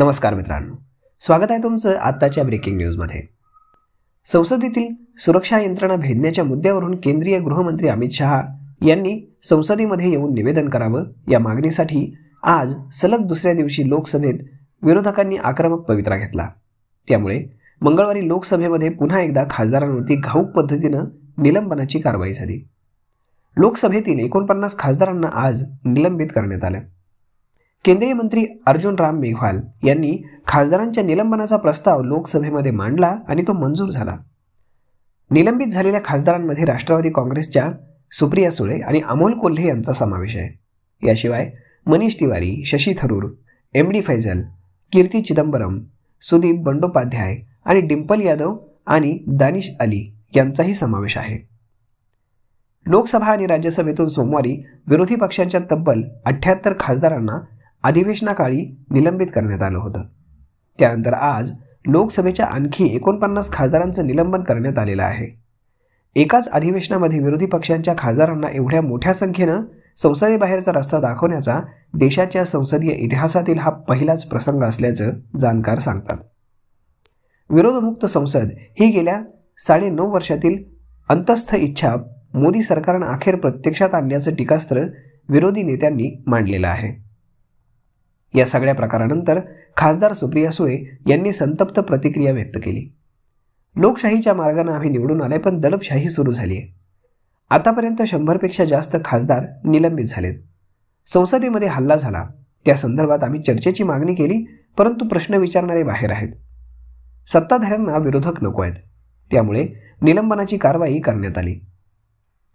नमस्कार मित्रांनो, स्वागत आहे तुमचं आत्ताच्या ब्रेकिंग न्यूजमध्ये। संसदेतील सुरक्षा यंत्रणा भेदण्याच्या मुद्द्यावरून केंद्रीय गृहमंत्री अमित शहा यांनी संसदेमध्ये येऊन निवेदन करावं या मागणीसाठी आज सलग दुसऱ्या दिवशी लोकसभेत विरोधकांनी आक्रमक पवित्रा घेतला। त्यामुळे मंगळवारी लोकसभेमध्ये पुन्हा एकदा खासदारांवरती घाऊक पद्धतीनं निलंबनाची कारवाई झाली। लोकसभेतील 49 खासदारांना आज निलंबित करण्यात आलं। केंद्रीय मंत्री अर्जुन राम मेघवाल यांनी खासदारांच्या निलंबनाचा प्रस्ताव लोकसभेमध्ये मांडला आणि तो मंजूर झाला। निलंबित झालेल्या खासदारांमध्ये राष्ट्रवादी काँग्रेसच्या सुप्रिया सुळे आणि अमोल कोल्हे यांचा समावेश आहे। याशिवाय मनीष तिवारी, शशी थरूर, एमडी फैजल, कीर्ती चिदंबरम, सुदीप बंडोपाध्याय आणि डिंपल यादव आणि दानिश अली यांचाही समावेश आहे। लोकसभा आणि राज्यसभेतून सोमवारी विरोधी पक्षांच्या तब्बल 78 खासदारांना अधिवेशनाकाळी निलंबित करण्यात आलं होतं। त्यानंतर आज लोकसभेच्या आणखी 49 खासदारांचं निलंबन करण्यात आलेलं आहे। एकाच अधिवेशनामध्ये विरोधी पक्षांच्या खासदारांना एवढ्या मोठ्या संख्येनं संसदेबाहेरचा रस्ता दाखवण्याचा देशाच्या संसदीय इतिहासातील हा पहिलाच प्रसंग असल्याचं जाणकार सांगतात। विरोधमुक्त संसद ही गेल्या 9.5 वर्षातील अंतस्थ इच्छा मोदी सरकारनं अखेर प्रत्यक्षात आणल्याचं टीकास्त्र विरोधी नेत्यांनी मांडलेलं आहे। या सगळ्या प्रकारानंतर खासदार सुप्रिया सुळे यांनी संतप्त प्रतिक्रिया व्यक्त केली। लोकशाहीच्या मार्गाने आम्ही निवडून आलोय, पण दडपशाही सुरू झाली आहे। आतापर्यंत 100 पेक्षा जास्त खासदार निलंबित झालेत। संसदेमध्ये हल्ला झाला, त्या संदर्भात आम्ही चर्चेची मागणी केली, परंतु प्रश्न विचारणारे बाहेर आहेत। सत्ताधाऱ्यांना विरोधक नको आहेत, त्यामुळे निलंबनाची कारवाई करण्यात आली।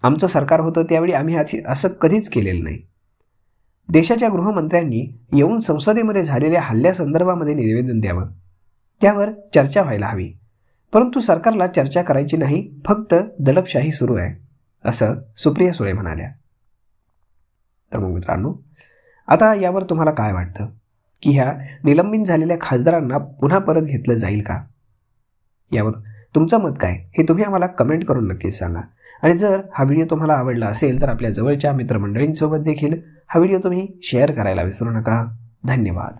आमचं सरकार होतं त्यावेळी आम्ही असं कधीच केलेलं नाही। देशाच्या गृहमंत्र्यांनी येऊन संसदेमध्ये झालेल्या हल्ल्यासंदर्भामध्ये निवेदन द्यावं, त्यावर चर्चा व्हायला हवी, परंतु सरकारला चर्चा करायची नाही, फक्त दडपशाही सुरू आहे, असं सुप्रिया सुळे म्हणाल्या। तर मग मित्रांनो, आता यावर तुम्हाला काय वाटतं की ह्या निलंबित झालेल्या खासदारांना पुन्हा परत घेतलं जाईल का? यावर तुमचं मत काय हे तुम्ही आम्हाला कमेंट करून नक्कीच सांगा। आणि जर हा व्हिडिओ तुम्हाला आवडला असेल तर आपल्या जवळच्या मित्रमंडळींसोबत देखील हा व्हिडिओ तुम्ही शेअर करायला विसरू नका। धन्यवाद।